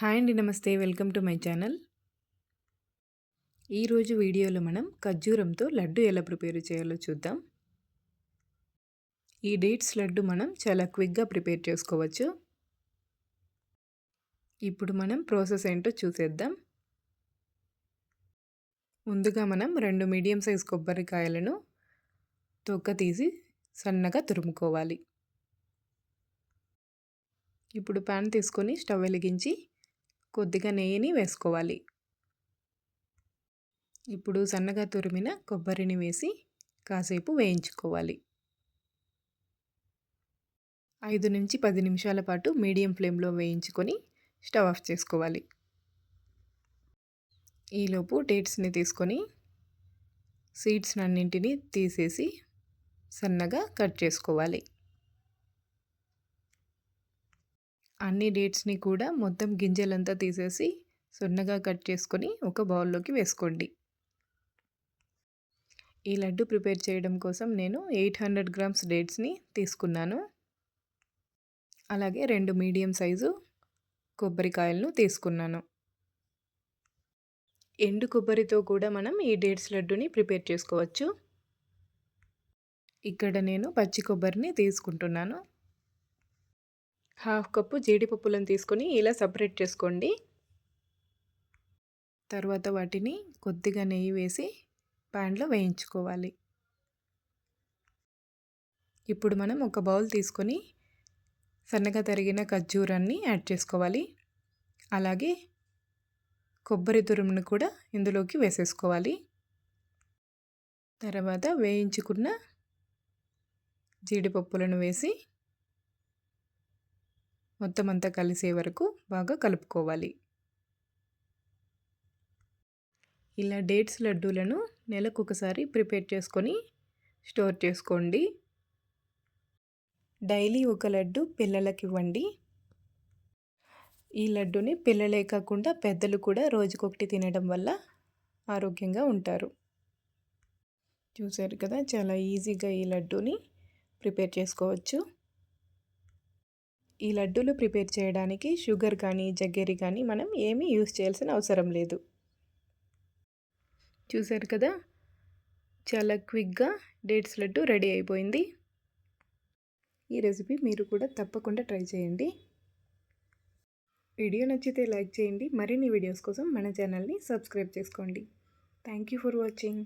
Hi అండి, నమస్తే. Welcome to my channel. ఈరోజు వీడియోలో మనం ఖర్జూరంతో లడ్డు ఎలా ప్రిపేర్ చేయాలో చూద్దాం. ఈ డేట్స్ లడ్డు మనం చాలా క్విక్గా ప్రిపేర్ చేసుకోవచ్చు. ఇప్పుడు మనం ప్రాసెస్ ఏంటో చూసేద్దాం. ముందుగా మనం 2 మీడియం సైజ్ కొబ్బరికాయలను తొక్క తీసి సన్నగా తురుముకోవాలి. ఇప్పుడు ప్యాన్ తీసుకొని స్టవ్ వెలిగించి కొద్దిగా నెయ్యిని వేసుకోవాలి. ఇప్పుడు సన్నగా తురిమిన కొబ్బరిని వేసి కాసేపు వేయించుకోవాలి. 5 నుంచి 10 నిమిషాల పాటు మీడియం ఫ్లేమ్లో వేయించుకొని స్టవ్ ఆఫ్ చేసుకోవాలి. ఈలోపు డేట్స్ని తీసుకొని సీడ్స్ అన్నింటినీ తీసేసి సన్నగా కట్ చేసుకోవాలి. అన్ని డేట్స్ని కూడా మొత్తం గింజలంతా తీసేసి సన్నగా కట్ చేసుకొని ఒక బౌల్లోకి వేసుకోండి. ఈ లడ్డు ప్రిపేర్ చేయడం కోసం నేను 800 గ్రామ్స్ డేట్స్ని తీసుకున్నాను. అలాగే 2 మీడియం సైజు కొబ్బరికాయలను తీసుకున్నాను. ఎండు కొబ్బరితో కూడా మనం ఈ డేట్స్ లడ్డుని ప్రిపేర్ చేసుకోవచ్చు. ఇక్కడ నేను పచ్చి కొబ్బరిని తీసుకుంటున్నాను. 1/2 కప్పు జీడిపప్పులను తీసుకొని ఇలా సపరేట్ చేసుకోండి. తర్వాత వాటిని కొద్దిగా నెయ్యి వేసి ప్యాన్లో వేయించుకోవాలి. ఇప్పుడు మనం ఒక బౌల్ తీసుకొని సన్నగా తరిగిన ఖర్జూరాన్ని యాడ్ చేసుకోవాలి. అలాగే కొబ్బరి తురుమును కూడా ఇందులోకి వేసేసుకోవాలి. తర్వాత వేయించుకున్న జీడిపప్పులను వేసి మొత్తం అంతా కలిసే వరకు బాగా కలుపుకోవాలి. ఇలా డేట్స్ లడ్డూలను నెలకొకసారి ప్రిపేర్ చేసుకొని స్టోర్ చేసుకోండి. డైలీ ఒక లడ్డు పిల్లలకి ఇవ్వండి. ఈ లడ్డుని పిల్లలే కాకుండా పెద్దలు కూడా రోజుకొకటి తినడం వల్ల ఆరోగ్యంగా ఉంటారు. చూసారు కదా, చాలా ఈజీగా ఈ లడ్డూని ప్రిపేర్ చేసుకోవచ్చు. ఈ లడ్డూలు ప్రిపేర్ చేయడానికి షుగర్ కానీ జగ్గెరి కానీ మనం ఏమీ యూస్ చేయాల్సిన అవసరం లేదు. చూసారు కదా, చాలా క్విక్గా డేట్స్ లడ్డు రెడీ అయిపోయింది. ఈ రెసిపీ మీరు కూడా తప్పకుండా ట్రై చేయండి. వీడియో నచ్చితే లైక్ చేయండి. మరిన్ని వీడియోస్ కోసం మన ఛానల్ని సబ్స్క్రైబ్ చేసుకోండి. Thank you for watching.